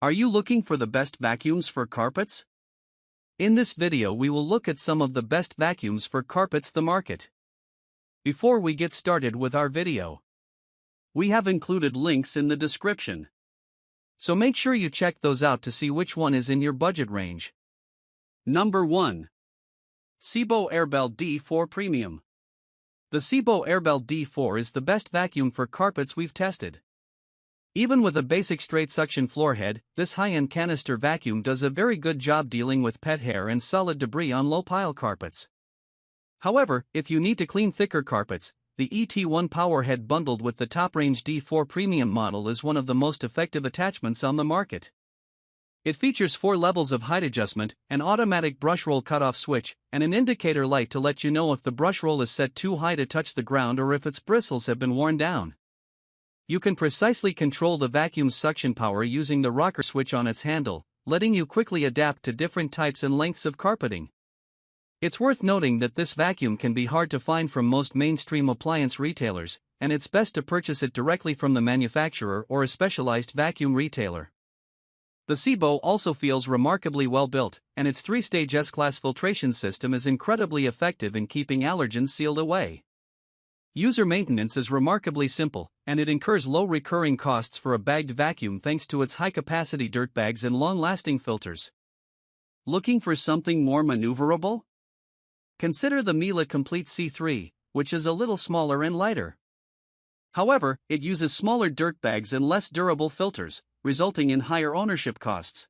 Are you looking for the best vacuums for carpets? In this video we will look at some of the best vacuums for carpets the market. Before we get started with our video, we have included links in the description. So make sure you check those out to see which one is in your budget range. Number 1. Sebo Airbel D4 Premium. The Sebo Airbel D4 is the best vacuum for carpets we've tested. Even with a basic straight suction floor head, this high-end canister vacuum does a very good job dealing with pet hair and solid debris on low-pile carpets. However, if you need to clean thicker carpets, the ET1 Powerhead bundled with the top-range D4 Premium model is one of the most effective attachments on the market. It features 4 levels of height adjustment, an automatic brush roll cutoff switch, and an indicator light to let you know if the brush roll is set too high to touch the ground or if its bristles have been worn down. You can precisely control the vacuum's suction power using the rocker switch on its handle, letting you quickly adapt to different types and lengths of carpeting. It's worth noting that this vacuum can be hard to find from most mainstream appliance retailers, and it's best to purchase it directly from the manufacturer or a specialized vacuum retailer. The Sebo also feels remarkably well built, and its 3-stage S-Class filtration system is incredibly effective in keeping allergens sealed away. User maintenance is remarkably simple, and it incurs low recurring costs for a bagged vacuum thanks to its high-capacity dirt bags and long-lasting filters. Looking for something more maneuverable? Consider the Miele Complete C3, which is a little smaller and lighter. However, it uses smaller dirt bags and less durable filters, resulting in higher ownership costs.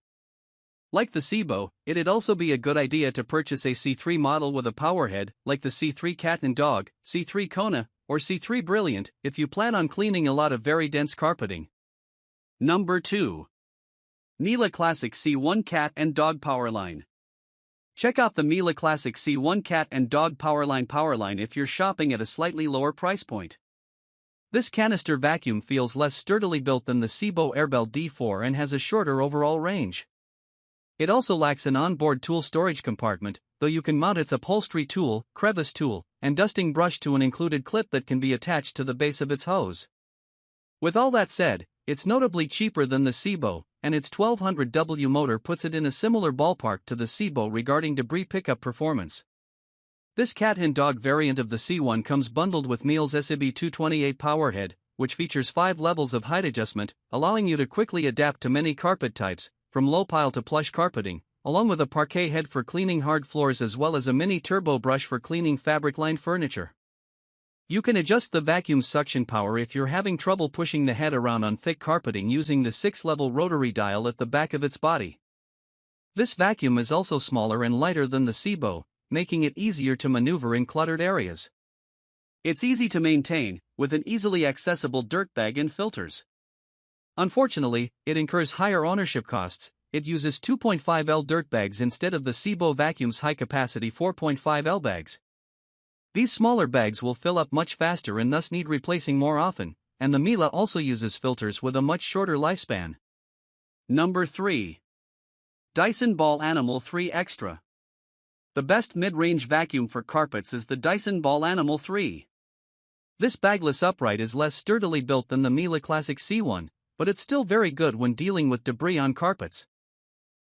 Like the Sebo, it'd also be a good idea to purchase a C3 model with a powerhead, like the C3 Cat and Dog, C3 Kona, or C3 Brilliant, if you plan on cleaning a lot of very dense carpeting. Number 2. Miele Classic C1 Cat and Dog Powerline. Check out the Miele Classic C1 Cat and Dog Powerline if you're shopping at a slightly lower price point. This canister vacuum feels less sturdily built than the Sebo Airbel D4 and has a shorter overall range. It also lacks an onboard tool storage compartment, though you can mount its upholstery tool, crevice tool, and dusting brush to an included clip that can be attached to the base of its hose. With all that said, it's notably cheaper than the Sebo, and its 1200W motor puts it in a similar ballpark to the Sebo regarding debris pickup performance. This cat and dog variant of the C1 comes bundled with Miele's SIB 228 Powerhead, which features 5 levels of height adjustment, allowing you to quickly adapt to many carpet types, from low pile to plush carpeting, along with a parquet head for cleaning hard floors as well as a mini turbo brush for cleaning fabric-lined furniture. You can adjust the vacuum's suction power if you're having trouble pushing the head around on thick carpeting using the 6-level rotary dial at the back of its body. This vacuum is also smaller and lighter than the Sebo, making it easier to maneuver in cluttered areas. It's easy to maintain, with an easily accessible dirt bag and filters. Unfortunately, it incurs higher ownership costs. It uses 2.5L dirt bags instead of the Sebo vacuum's high-capacity 4.5L bags. These smaller bags will fill up much faster and thus need replacing more often, and the Miele also uses filters with a much shorter lifespan. Number 3. Dyson Ball Animal 3 Extra. The best mid-range vacuum for carpets is the Dyson Ball Animal 3. This bagless upright is less sturdily built than the Miele Classic C1, but it's still very good when dealing with debris on carpets.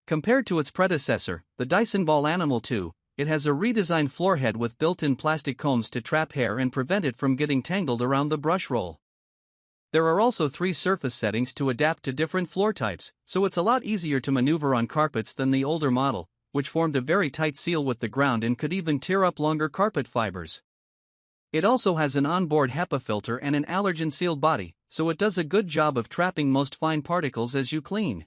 Compared to its predecessor, the Dyson Ball Animal 2, it has a redesigned floor head with built-in plastic combs to trap hair and prevent it from getting tangled around the brush roll. There are also 3 surface settings to adapt to different floor types, so it's a lot easier to maneuver on carpets than the older model, which formed a very tight seal with the ground and could even tear up longer carpet fibers. It also has an onboard HEPA filter and an allergen-sealed body, so it does a good job of trapping most fine particles as you clean.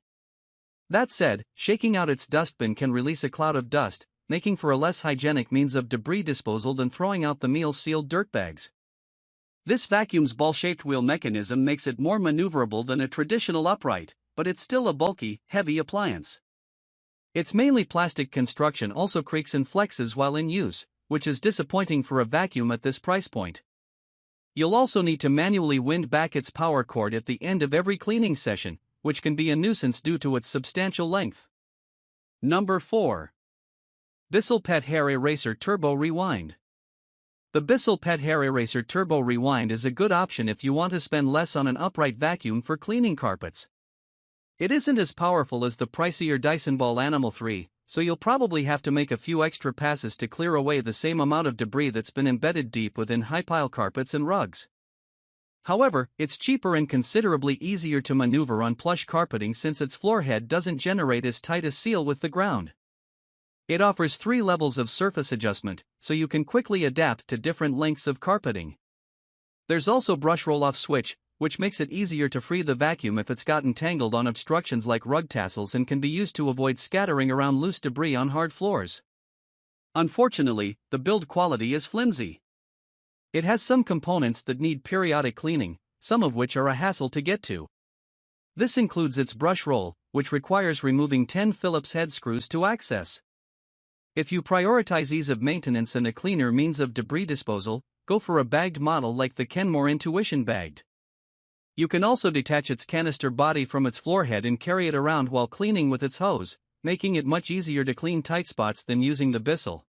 That said, shaking out its dustbin can release a cloud of dust, making for a less hygienic means of debris disposal than throwing out the Miele sealed dirt bags. This vacuum's ball-shaped wheel mechanism makes it more maneuverable than a traditional upright, but it's still a bulky, heavy appliance. Its mainly plastic construction also creaks and flexes while in use, which is disappointing for a vacuum at this price point. You'll also need to manually wind back its power cord at the end of every cleaning session, which can be a nuisance due to its substantial length. Number 4. Bissell Pet Hair Eraser Turbo Rewind. The Bissell Pet Hair Eraser Turbo Rewind is a good option if you want to spend less on an upright vacuum for cleaning carpets. It isn't as powerful as the pricier Dyson Ball Animal 3, so you'll probably have to make a few extra passes to clear away the same amount of debris that's been embedded deep within high-pile carpets and rugs. However, it's cheaper and considerably easier to maneuver on plush carpeting since its floor head doesn't generate as tight a seal with the ground. It offers 3 levels of surface adjustment, so you can quickly adapt to different lengths of carpeting. There's also brush roll-off switch, which makes it easier to free the vacuum if it's gotten tangled on obstructions like rug tassels and can be used to avoid scattering around loose debris on hard floors. Unfortunately, the build quality is flimsy. It has some components that need periodic cleaning, some of which are a hassle to get to. This includes its brush roll, which requires removing 10 Phillips head screws to access. If you prioritize ease of maintenance and a cleaner means of debris disposal, go for a bagged model like the Kenmore Intuition Bagged. You can also detach its canister body from its floor head and carry it around while cleaning with its hose, making it much easier to clean tight spots than using the Bissell.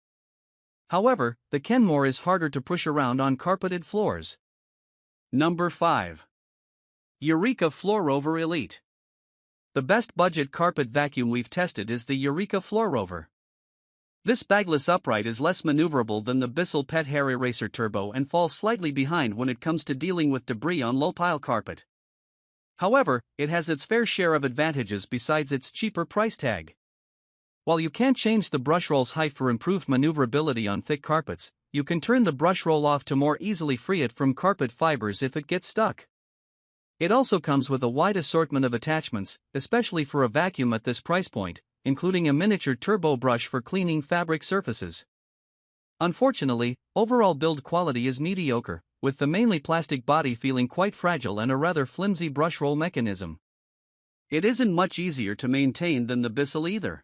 However, the Kenmore is harder to push around on carpeted floors. Number 5. Eureka Floor Rover Elite. The best budget carpet vacuum we've tested is the Eureka Floor Rover. This bagless upright is less maneuverable than the Bissell Pet Hair Eraser Turbo and falls slightly behind when it comes to dealing with debris on low-pile carpet. However, it has its fair share of advantages besides its cheaper price tag. While you can't change the brush roll's height for improved maneuverability on thick carpets, you can turn the brush roll off to more easily free it from carpet fibers if it gets stuck. It also comes with a wide assortment of attachments, especially for a vacuum at this price point, including a miniature turbo brush for cleaning fabric surfaces. Unfortunately, overall build quality is mediocre, with the mainly plastic body feeling quite fragile and a rather flimsy brush roll mechanism. It isn't much easier to maintain than the Bissell either.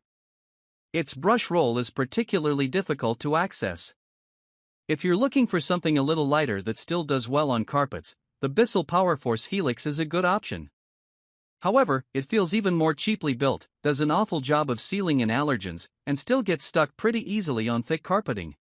Its brush roll is particularly difficult to access. If you're looking for something a little lighter that still does well on carpets, the Bissell PowerForce Helix is a good option. However, it feels even more cheaply built, does an awful job of sealing in allergens, and still gets stuck pretty easily on thick carpeting.